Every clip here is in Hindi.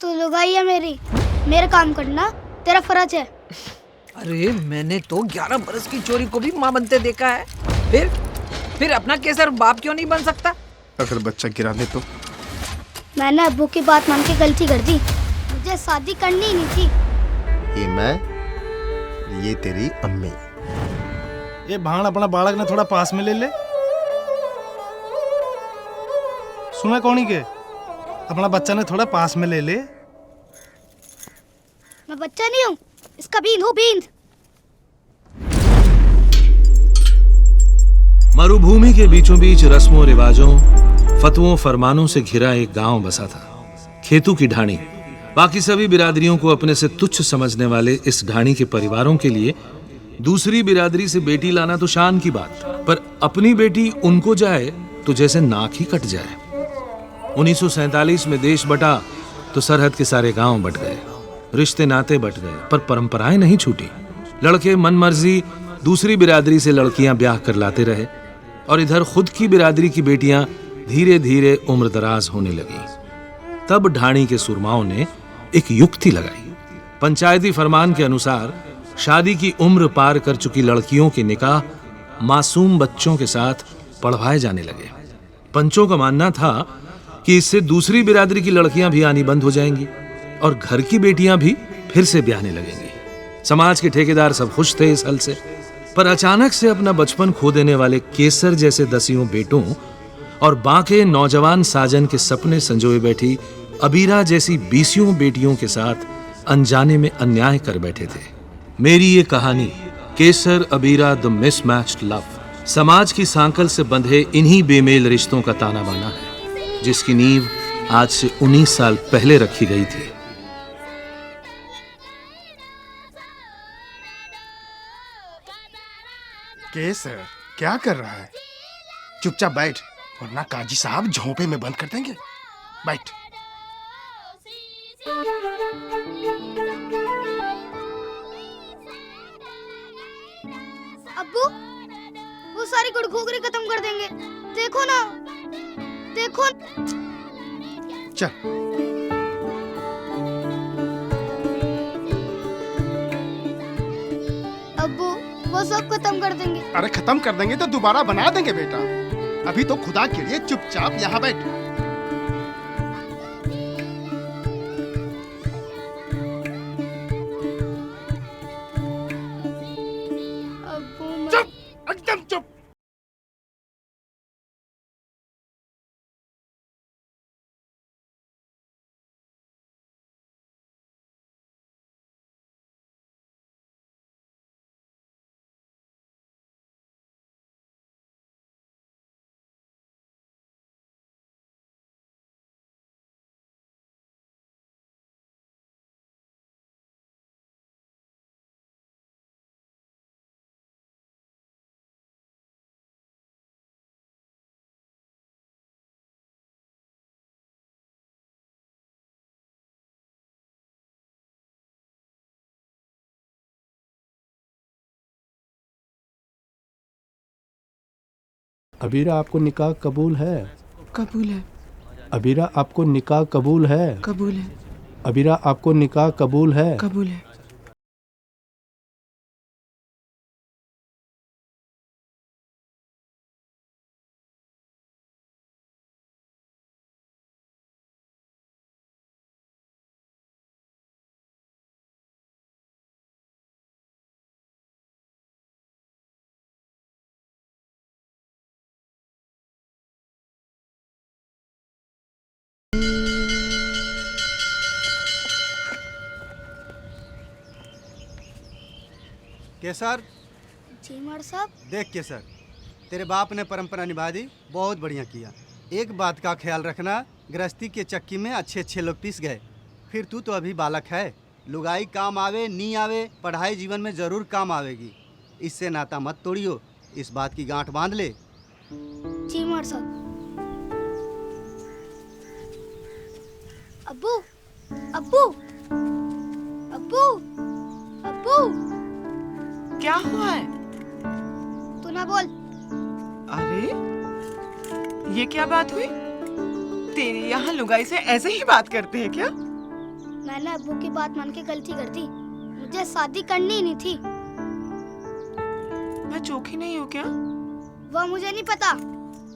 तू लुगाई है मेरी, मेरा काम करना तेरा फर्ज है। अरे मैंने तो 11 बरस की चोरी को भी माँ बनते देखा है। फिर अपना केसर बाप क्यों नहीं बन सकता? अगर बच्चा गिरा दे तो? मैंने अब्बू की बात मान के गलती कर दी, मुझे शादी करनी ही नहीं थी। ये मैं, ये तेरी अम्मी। ये भाण अपना बालक ने थोड़ा पास में ले ले। सुना कौनी के अपना बच्चा ने थोड़ा पास में ले ले। मैं बच्चा नहीं हूँ, इसका बींद हूँ बींद। मरुभूमि के बीचों बीच रस्मों रिवाजों, फतवों फरमानों से घिरा एक गांव बसा था, खेतू की ढाणी। बाकी सभी बिरादरियों को अपने से तुच्छ समझने वाले इस ढाणी के परिवारों के लिए दूसरी बिरादरी से बेटी लाना तो शान की बात, पर अपनी बेटी उनको जाए तो जैसे नाक ही कट जाए। 1947 में देश बटा तो सरहद के सारे गांव बट गए, रिश्ते नाते बट गए, पर परंपराएं नहीं छूटी। लड़के मन मर्जी दूसरी बिरादरी से लड़कियां ब्याह कर लाते रहे और इधर खुद की बिरादरी की बेटियां धीरे धीरे उम्रदराज होने लगी। तब ढाणी के सुरमाओं ने एक युक्ति लगाई। पंचायती फरमान के अनुसार शादी की उम्र पार कर चुकी लड़कियों के निकाह मासूम बच्चों के साथ पढ़वाए जाने लगे। पंचों का मानना था कि इससे दूसरी बिरादरी की लड़कियां भी आनी बंद हो जाएंगी और घर की बेटियां भी फिर से ब्याहने लगेंगी। समाज के ठेकेदार सब खुश थे इस हल से, पर अचानक से अपना बचपन खो देने वाले केसर जैसे दसियों बेटों और बाके नौजवान साजन के सपने संजोए बैठी अबीरा जैसी 20 बेटियों के साथ अनजाने में अन्याय कर बैठे थे। मेरी ये कहानी केसर अबीरा द मिसमैच्ड लव, समाज की सांकल से बंधे इन्हीं बेमेल रिश्तों का ताना बाना है, जिसकी नींव आज से 19 साल पहले रखी गई थी। केसर क्या कर रहा है? चुपचाप बैठ, वरना काजी साहब झोंपे में बंद कर देंगे। बैठ। अब्बू, वो सारी गुड़घोगरी खत्म कर देंगे, देखो ना, देखो। चल। अब्बू, वो सब खत्म कर देंगे। अरे खत्म कर देंगे तो दोबारा बना देंगे बेटा। अभी तो खुदा के लिए चुपचाप यहाँ बैठ। चुप, एकदम चुप। अबीरा आपको निकाह कबूल है? कबूल है। अबीरा आपको निकाह कबूल है? कबूल है। अबीरा आपको निकाह कबूल है? कबूल है। केसर, जी मर साहब। देख केसर, तेरे बाप ने परंपरा निभा दी, बहुत बढ़िया किया। एक बात का ख्याल रखना, गृहस्थी के चक्की में अच्छे अच्छे लोग पिस गए। फिर तू तो अभी बालक है, लुगाई काम आवे नहीं आवे, पढ़ाई जीवन में जरूर काम आवेगी। इससे नाता मत तोड़ियो, इस बात की गांठ बांध ले। जी मर साहब। अब्बू, अब्बू, अब्बू, अब्बू, क्या हुआ है? तू ना बोल। अरे ये क्या बात हुई? तेरे यहाँ लुगाई से ऐसे ही बात करते हैं क्या? मैंने अब्बू की बात मान के गलती कर दी। मुझे शादी करनी ही नहीं थी। मैं चौकी नहीं हूँ क्या? वो मुझे नहीं पता।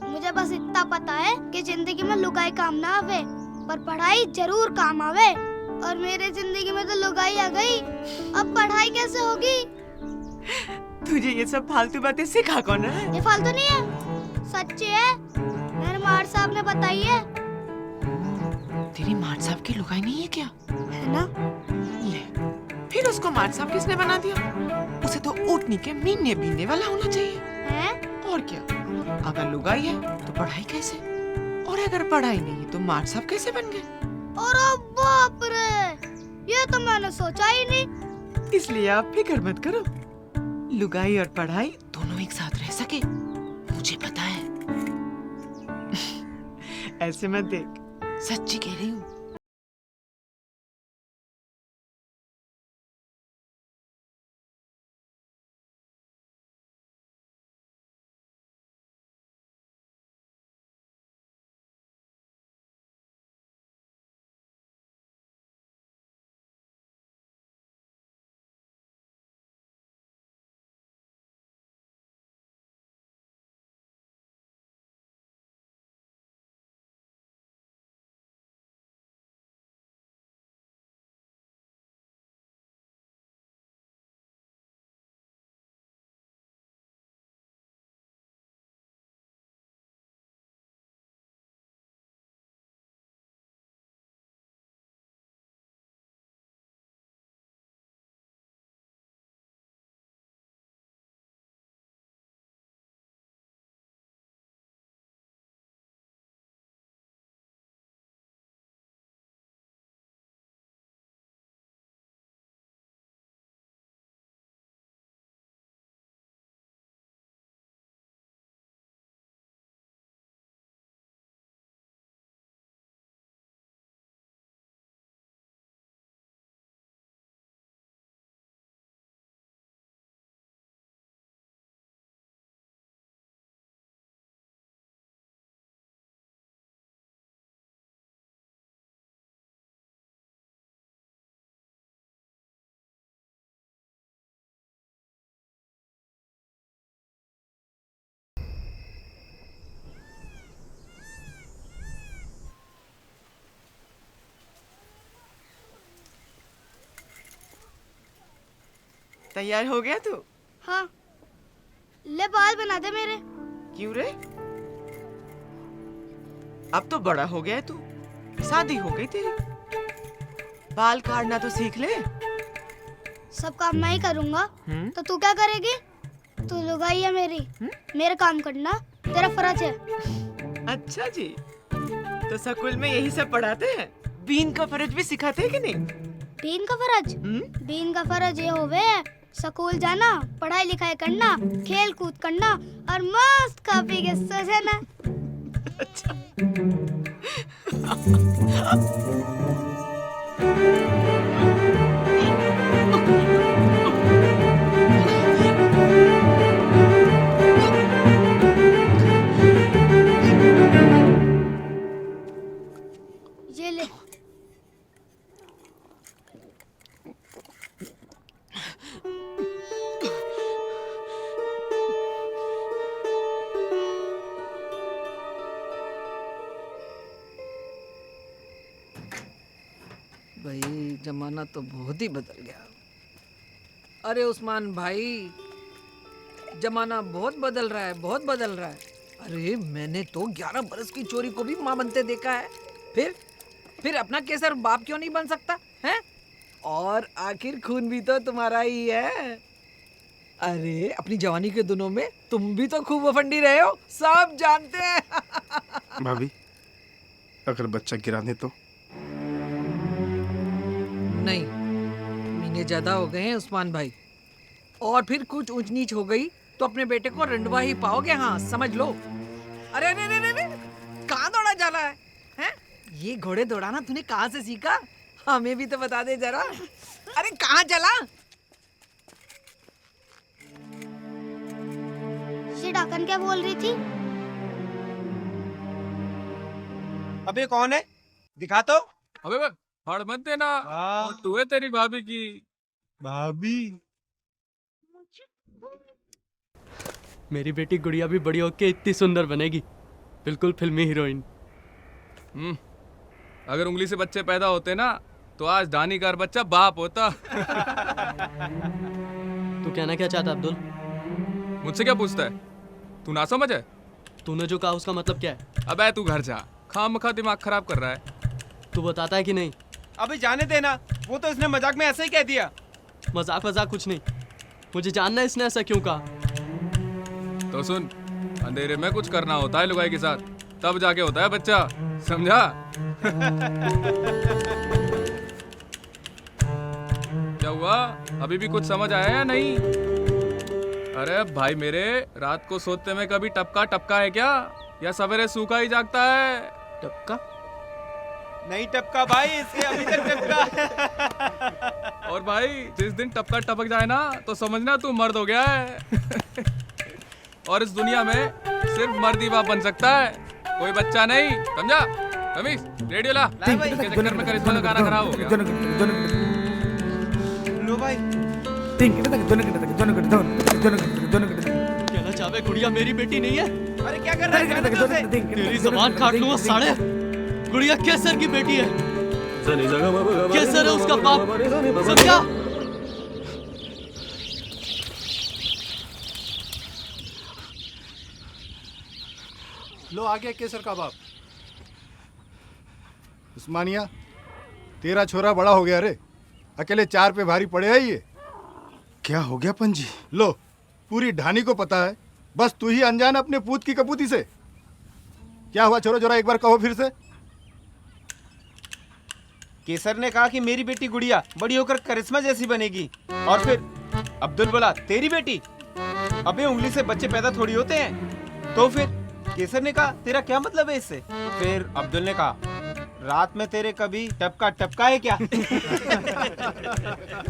मुझे बस इतना पता है कि जिंदगी में लुगाई काम ना आवे, पर पढ़ाई जरूर काम आवे। और मेरे जिंदगी में तो लुगाई आ गई, अब पढ़ाई कैसे होगी? तुझे ये सब फालतू बातें सिखा कौन है? ये फालतू नहीं है, सच्ची है। मेरे मार साहब ने बताई है। तेरी मार साहब की लुगाई नहीं है क्या? है ना? ले, फिर उसको मार साहब किसने बना दिया? उसे तो ऊँटनी के मीनने बीनने वाला होना चाहिए। है? और क्या? अगर लुगाई है तो पढ़ाई कैसे? और अगर पढ़ाई नहीं है तो मार साहब कैसे बन गए? अरे बाप रे, ये तो मैंने सोचा ही नहीं। इसलिए आप फिक्र मत करो, लुगाई और पढ़ाई दोनों एक साथ रह सके, मुझे पता है। ऐसे मत देख, सच्ची कह रही हूँ। तैयार हो गया तू? हाँ, ले बाल बना दे मेरे। क्यों रे? अब तो बड़ा हो गया है तू, शादी हो गई तेरी, बाल काटना तो सीख ले। सब काम मैं ही करूँगा, तो तू क्या करेगी? तू लुगाई है मेरी, मेरा काम करना तेरा फर्ज है। अच्छा जी, तो स्कूल में यही सब पढ़ाते हैं? बीन का फर्ज भी सिखाते हैं कि नहीं? बीन का फर्ज? बीन का फर्ज ये होवे स्कूल जाना, पढ़ाई लिखाई करना, खेल कूद करना और मस्त खा पी के सो जाना। अच्छा। ये ले। भाई जमाना तो बहुत ही बदल गया। अरे उस्मान भाई, जमाना बहुत बदल रहा है, बहुत बदल रहा है। अरे मैंने तो 11 बरस की चोरी को भी माँ बनते देखा है। फिर अपना केसर बाप क्यों नहीं बन सकता है? और आखिर खून भी तो तुम्हारा ही है। अरे अपनी जवानी के दिनों में तुम भी तो खूब अफंडी रहे हो, सब जानते हैं। भाभी, अगर बच्चा गिरा दे तो? नहीं, महीने ज्यादा हो गए हैं उस्मान भाई, और फिर कुछ ऊंच नीच हो गई तो अपने बेटे को रंडवा ही पाओगे। हाँ समझ लो। अरे अरे अरे अरे, कहाँ दौड़ा जा रहा है, हैं? ये घोड़े दौड़ाना तूने कहाँ से सीखा? हमें भी तो बता दे जरा। अरे कहाँ चला? ये डाकन क्या बोल रही थी? अबे कौन है? दिखा तो। अबे फड़ मत देना, और तू है तेरी भाभी की। भाभी मेरी बेटी गुड़िया भी बड़ी होके इतनी सुंदर बनेगी, बिल्कुल फिल्मी हीरोइन। अगर उंगली से बच्चे पैदा होते ना तो आज दानी का बच्चा बाप होता। तू कहना क्या चाहता अब्दुल? मुझसे क्या पूछता है? तू ना समझ है? तूने जो कहा उसका मतलब क्या है? अबे तू घर जा, खामखा दिमाग खराब कर रहा है। तू बताता है कि नहीं? अबे जाने देना, वो तो इसने मजाक में ऐसे ही कह दिया। मजाक कुछ नहीं, मुझे जानना है इसने ऐसा क्यों कहा। तो सुन, अंधेरे में कुछ करना होता है लुगाई के साथ, तब जाके होता है बच्चा, समझा? क्या हुआ, अभी भी कुछ समझ आया या नहीं? अरे भाई मेरे, रात को सोते में कभी टपका है क्या, या सवेरे सूखा ही जागता है? टपका नहीं टपका भाई, इसके अभी तक टपका। और भाई जिस दिन टपका टपक जाए ना तो समझना तू मर्द हो गया है। और इस दुनिया में सिर्फ मर्द ही बाप बन सकता है, कोई बच्चा नहीं, समझा? रमीश रेडियो ला, इसके चक्कर में करिश्मा का गाना खराब हो गया। लो भाई, कहना चाहे गुड़िया मेरी बेटी नहीं है? अरे क्या कर रहा है? तेरी जबान काट लूंगा साले। गुड़िया केसर की बेटी है, केसर है उसका बाप, समझा? लो आ गया केसर का बाप। उस्मानिया, तेरा छोरा बड़ा हो गया रे, अकेले 4 पे भारी पड़े है ये। क्या हो गया पंजी? लो पूरी ढानी को पता है, बस तू ही अनजान अपने पूत की कपूती से। क्या हुआ छोरो, जरा एक बार कहो फिर से। केसर ने कहा कि मेरी बेटी गुड़िया बड़ी होकर करिश्मा जैसी बनेगी, और फिर अब्दुल बोला तेरी बेटी। अबे उंगली से बच्चे पैदा थोड़ी होते हैं। तो फिर केसर ने कहा तेरा क्या मतलब है इससे? फिर अब्दुल ने कहा रात में तेरे कभी टपका है क्या?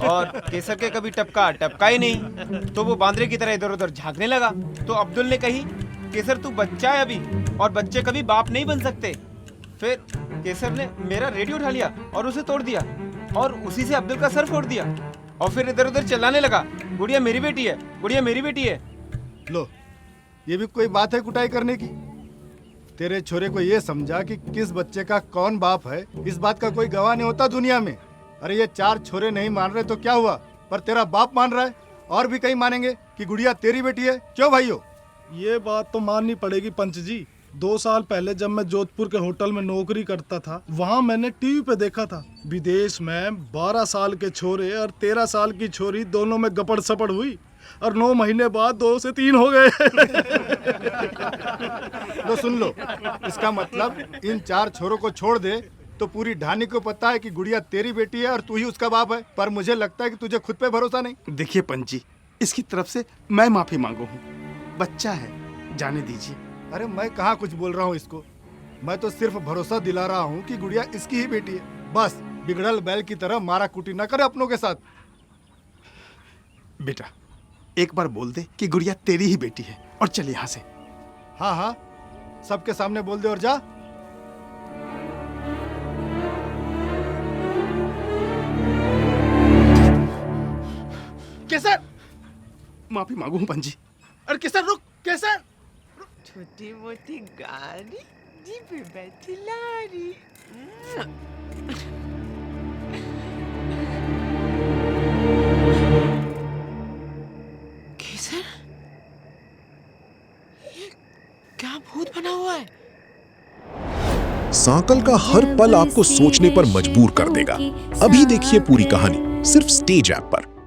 और केसर के कभी टपका ही नहीं, तो वो बांदरे की तरह इधर उधर झांकने लगा। तो अब्दुल ने कही केसर तू बच्चा है अभी, और बच्चे कभी बाप नहीं बन सकते। फिर केसर ने मेरा रेडियो उठा लिया और उसे तोड़ दिया, और उसी से अब्दुल का सर फोड़ दिया, और फिर इधर उधर चिल्लाने लगा गुड़िया मेरी बेटी है, गुड़िया मेरी बेटी है। लो ये भी कोई बात है कुटाई करने की? तेरे छोरे को ये समझा कि किस बच्चे का कौन बाप है, इस बात का कोई गवाह नहीं होता दुनिया में। अरे ये 4 छोरे नहीं मान रहे तो क्या हुआ, पर तेरा बाप मान रहा है, और भी कहीं मानेंगे कि गुड़िया तेरी बेटी है। क्यों भाइयों? ये बात तो माननी पड़ेगी पंच जी। 2 साल पहले जब मैं जोधपुर के होटल में नौकरी करता था, वहाँ मैंने टीवी पे देखा था, विदेश में 12 साल के छोरे और 13 साल की छोरी दोनों में गपड़ सपड़ हुई, और 9 महीने बाद 2 से 3 हो गए। लो सुन लो, इसका मतलब इन 4 छोरों को छोड़ दे तो पूरी ढानी को पता है कि गुड़िया तेरी बेटी है और तू ही उसका बाप है। पर मुझे लगता है कि तुझे खुद पे भरोसा नहीं। देखिए पंजी, इसकी तरफ से मैं माफी मांगू हूँ, बच्चा है, जाने दीजिए। अरे मैं कहाँ कुछ बोल रहा हूँ इसको, मैं तो सिर्फ भरोसा दिला रहा हूँ कि गुड़िया इसकी ही बेटी है। बस बिगड़ल बैल की तरह मारा कुटी न करे अपनों के साथ। बेटा एक बार बोल दे कि गुड़िया तेरी ही बेटी है, और चल यहाँ से। हाँ हाँ, सबके सामने बोल दे और जा। केसर, माफी मांगू हूँ पंजी। अरे केसर रुक, केसर। छोटी मोटी गाड़ी जी पे बैठी लारी। केसर, ये क्या भूत बना हुआ है? सांकल का हर पल आपको सोचने पर मजबूर कर देगा। अभी देखिए पूरी कहानी सिर्फ स्टेज ऐप पर।